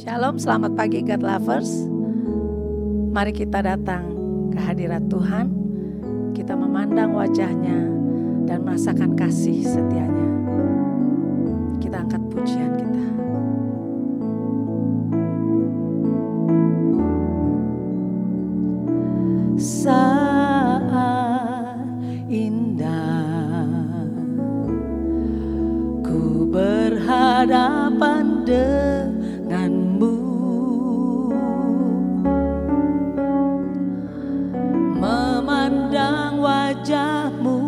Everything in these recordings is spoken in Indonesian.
Shalom, selamat pagi God Lovers. Mari kita datang ke hadirat Tuhan. Kita memandang wajahnya dan merasakan kasih setianya. Kita angkat pujian kita. Saat indah ku berhadapan denganmu, memandang wajahmu,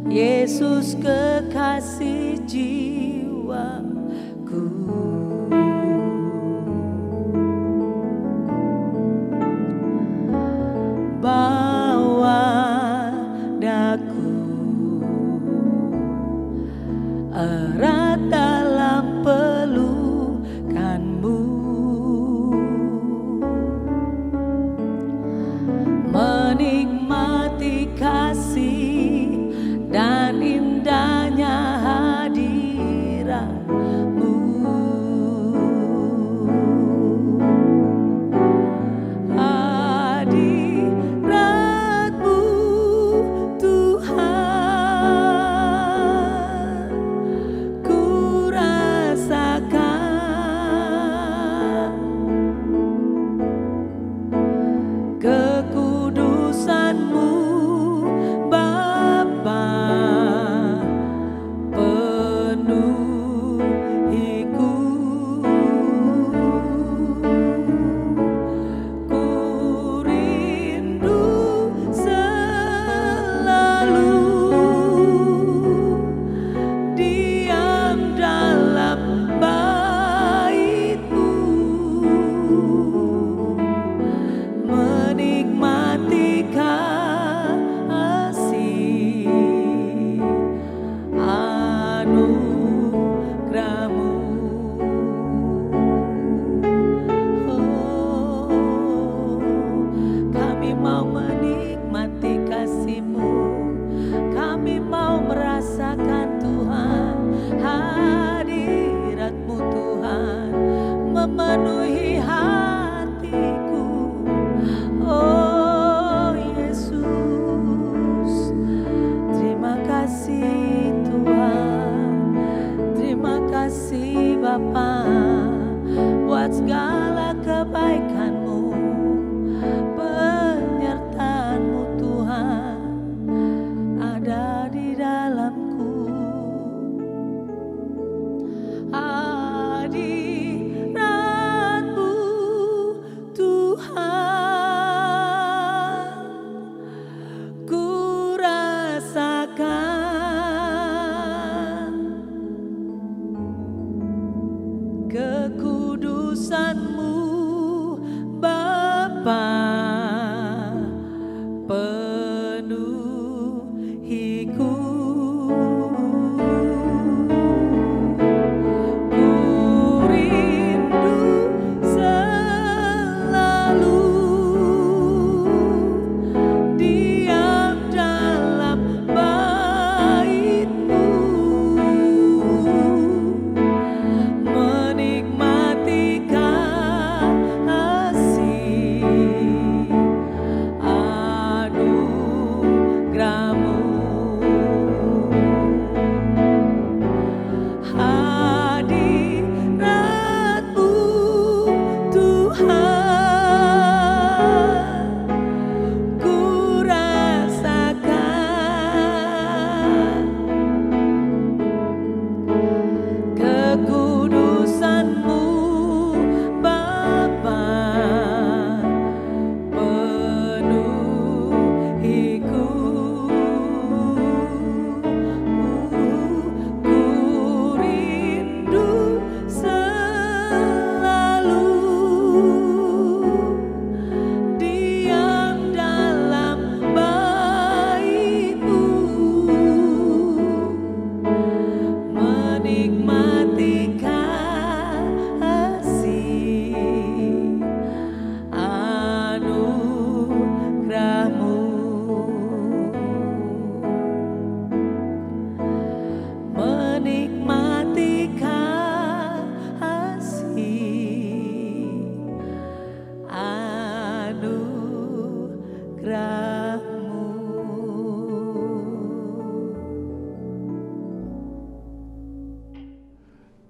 Yesus kekasih jiwaku. Bawa daku erat dalam pelukanmu, menikmati kasih dan indahnya hadirat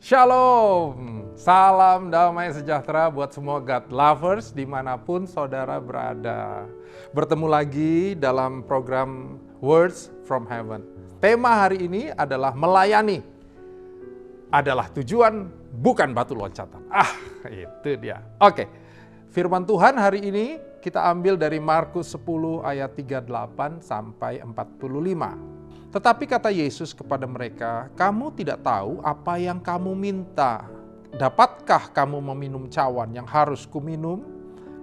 Shalom, salam damai sejahtera buat semua God lovers dimanapun saudara berada. Bertemu lagi dalam program Words from Heaven. Tema hari ini adalah melayani. Adalah tujuan, bukan batu loncatan. Itu dia. Oke, firman Tuhan hari ini kita ambil dari Markus 10 ayat 38 sampai 45. Tetapi kata Yesus kepada mereka, kamu tidak tahu apa yang kamu minta. Dapatkah kamu meminum cawan yang harus kuminum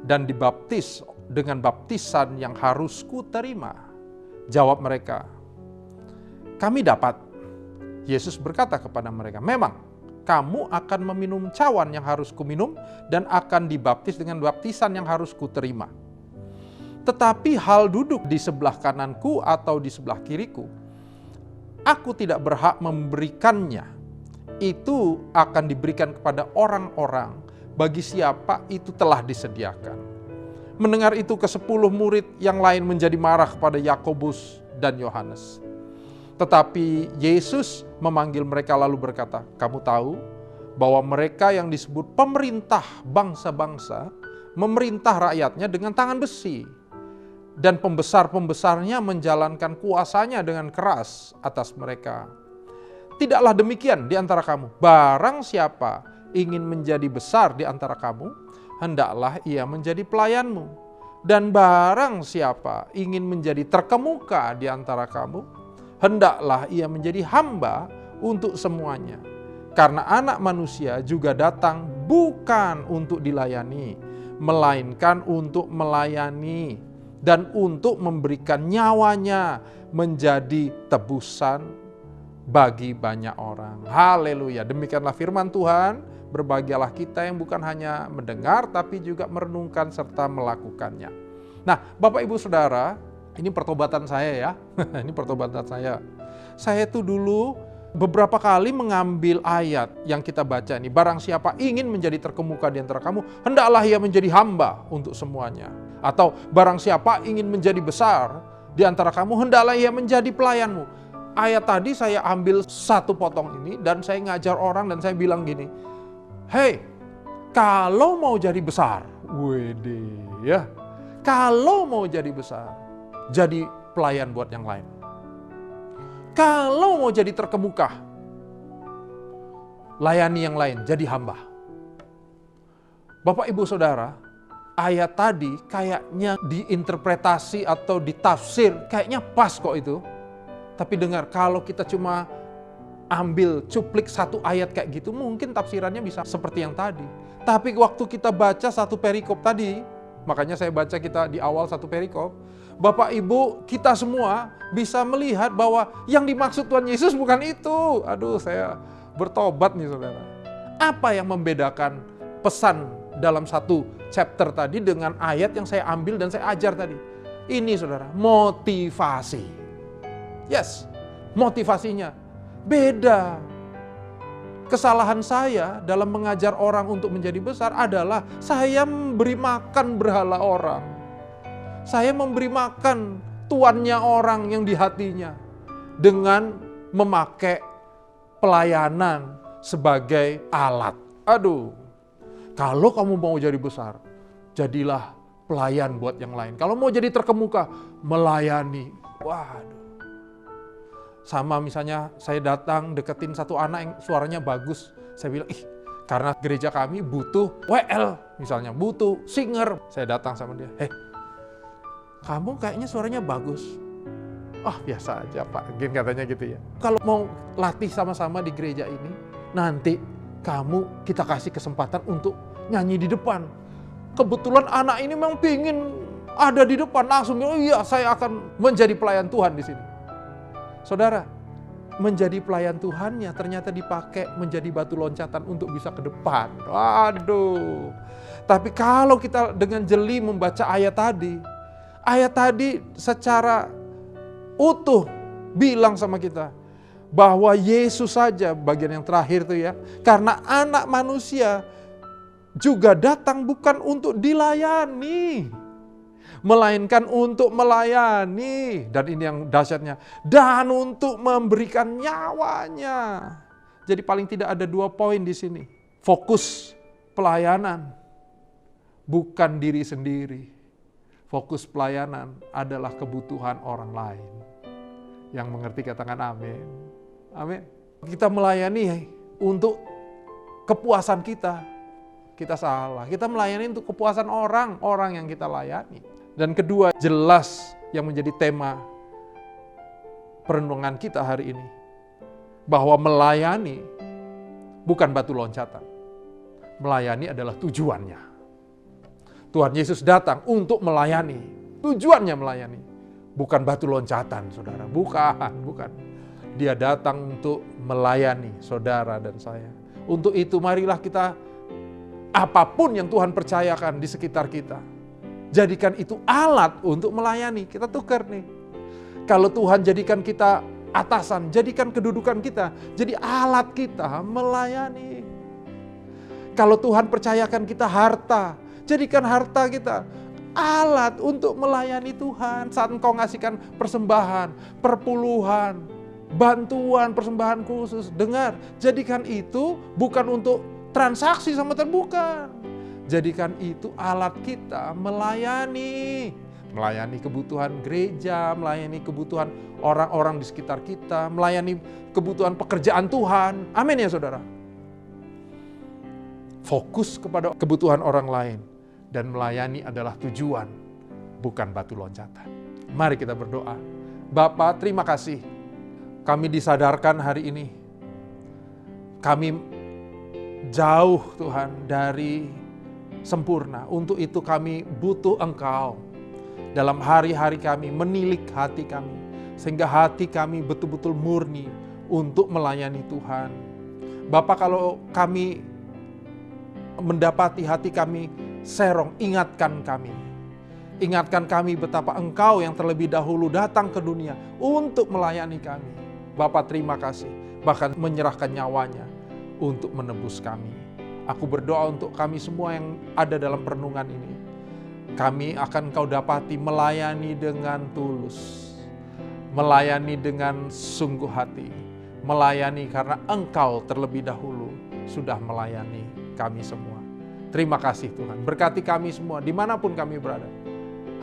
dan dibaptis dengan baptisan yang harus kuterima? Jawab mereka, kami dapat. Yesus berkata kepada mereka, memang kamu akan meminum cawan yang harus kuminum dan akan dibaptis dengan baptisan yang harus kuterima. Tetapi hal duduk di sebelah kananku atau di sebelah kiriku, aku tidak berhak memberikannya. Itu akan diberikan kepada orang-orang bagi siapa itu telah disediakan. Mendengar itu ke-10 murid yang lain menjadi marah kepada Yakobus dan Yohanes. Tetapi Yesus memanggil mereka lalu berkata, kamu tahu bahwa mereka yang disebut pemerintah bangsa-bangsa memerintah rakyatnya dengan tangan besi. Dan pembesar-pembesarnya menjalankan kuasanya dengan keras atas mereka. Tidaklah demikian di antara kamu. Barang siapa ingin menjadi besar di antara kamu, hendaklah ia menjadi pelayanmu. Dan barang siapa ingin menjadi terkemuka di antara kamu, hendaklah ia menjadi hamba untuk semuanya. Karena Anak Manusia juga datang bukan untuk dilayani, melainkan untuk melayani dan untuk memberikan nyawanya menjadi tebusan bagi banyak orang. Haleluya. Demikianlah firman Tuhan. Berbahagialah kita yang bukan hanya mendengar tapi juga merenungkan serta melakukannya. Nah, Bapak Ibu Saudara, ini pertobatan saya ya. Ini pertobatan saya. Saya tuh dulu beberapa kali mengambil ayat yang kita baca ini. Barang siapa ingin menjadi terkemuka di antara kamu, hendaklah ia menjadi hamba untuk semuanya. Atau barang siapa ingin menjadi besar di antara kamu, hendaklah ia menjadi pelayanmu. Ayat tadi saya ambil satu potong ini dan saya ngajar orang dan saya bilang gini, hey, kalau mau jadi besar, kalau mau jadi besar, jadi pelayan buat yang lain. Kalau mau jadi terkemuka, layani yang lain, jadi hamba. Bapak Ibu Saudara, ayat tadi kayaknya diinterpretasi atau ditafsir, kayaknya pas kok itu. Tapi dengar, kalau kita cuma ambil cuplik satu ayat kayak gitu, mungkin tafsirannya bisa seperti yang tadi. Tapi waktu kita baca satu perikop tadi, makanya saya baca kita di awal satu perikop, Bapak Ibu kita semua bisa melihat bahwa yang dimaksud Tuhan Yesus bukan itu. Aduh, saya bertobat nih saudara. Apa yang membedakan pesan dalam satu chapter tadi dengan ayat yang saya ambil dan saya ajar tadi? Ini saudara, motivasi. Yes, motivasinya beda. Kesalahan saya dalam mengajar orang untuk menjadi besar adalah saya memberi makan berhala orang. Saya memberi makan tuannya orang yang di hatinya dengan memakai pelayanan sebagai alat. Aduh, kalau kamu mau jadi besar, jadilah pelayan buat yang lain. Kalau mau jadi terkemuka, melayani. Waduh. Sama misalnya saya datang deketin satu anak yang suaranya bagus. Saya bilang, karena gereja kami butuh WL misalnya, butuh singer. Saya datang sama dia, kamu kayaknya suaranya bagus. Biasa aja Pak, mungkin katanya gitu ya. Kalau mau latih sama-sama di gereja ini, nanti kita kasih kesempatan untuk nyanyi di depan. Kebetulan anak ini memang pingin ada di depan, langsung bilang, iya saya akan menjadi pelayan Tuhan di sini. Saudara, menjadi pelayan Tuhannya ternyata dipakai menjadi batu loncatan untuk bisa ke depan. Waduh. Tapi kalau kita dengan jeli membaca ayat tadi secara utuh bilang sama kita bahwa Yesus saja, bagian yang terakhir itu ya, karena Anak Manusia juga datang bukan untuk dilayani, melainkan untuk melayani. Dan ini yang dahsyatnya, dan untuk memberikan nyawanya Jadi paling tidak ada 2 poin di sini. Fokus pelayanan, bukan diri sendiri. Fokus pelayanan adalah kebutuhan orang lain. Yang mengerti katakan amin. Amin. Kita melayani untuk kepuasan kita. Kita salah. Kita melayani untuk kepuasan orang yang kita layani. Dan kedua, jelas yang menjadi tema perenungan kita hari ini. Bahwa melayani bukan batu loncatan. Melayani adalah tujuannya. Tuhan Yesus datang untuk melayani. Tujuannya melayani. Bukan batu loncatan, saudara. Bukan. Dia datang untuk melayani saudara dan saya. Untuk itu marilah kita, apapun yang Tuhan percayakan di sekitar kita, jadikan itu alat untuk melayani. Kita tukar nih. Kalau Tuhan jadikan kita atasan, jadikan kedudukan kita jadi alat kita melayani. Kalau Tuhan percayakan kita harta, jadikan harta kita alat untuk melayani Tuhan. Saat engkau ngasihkan persembahan, perpuluhan, bantuan, persembahan khusus, dengar, jadikan itu bukan untuk transaksi sama Tuhan, bukan. Jadikan itu alat kita melayani. Melayani kebutuhan gereja, melayani kebutuhan orang-orang di sekitar kita, melayani kebutuhan pekerjaan Tuhan. Amin ya saudara. Fokus kepada kebutuhan orang lain dan melayani adalah tujuan, bukan batu loncatan. Mari kita berdoa. Bapa, terima kasih. Kami disadarkan hari ini. Kami jauh Tuhan dari sempurna. Untuk itu kami butuh Engkau. Dalam hari-hari kami, menilik hati kami. Sehingga hati kami betul-betul murni untuk melayani Tuhan. Bapa, kalau kami mendapati hati kami serong, ingatkan kami. Ingatkan kami betapa Engkau yang terlebih dahulu datang ke dunia untuk melayani kami. Bapa, terima kasih. Bahkan menyerahkan nyawanya untuk menebus kami. Aku berdoa untuk kami semua yang ada dalam perenungan ini. Kami akan Kau dapati melayani dengan tulus. Melayani dengan sungguh hati. Melayani karena Engkau terlebih dahulu sudah melayani kami semua. Terima kasih Tuhan. Berkati kami semua dimanapun kami berada.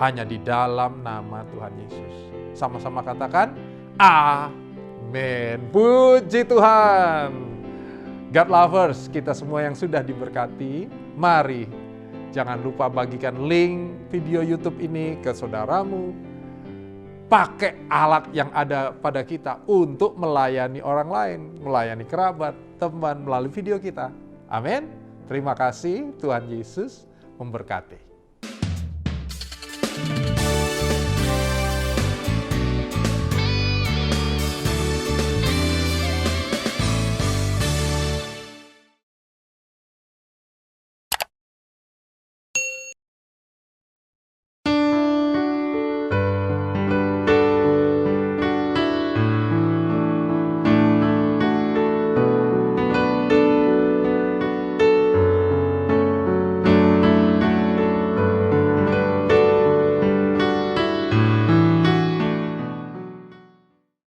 Hanya di dalam nama Tuhan Yesus. Sama-sama katakan, amin. Puji Tuhan. God lovers, kita semua yang sudah diberkati, mari jangan lupa bagikan link video YouTube ini ke saudaramu. Pakai alat yang ada pada kita untuk melayani orang lain, melayani kerabat, teman melalui video kita. Amin. Terima kasih, Tuhan Yesus memberkati.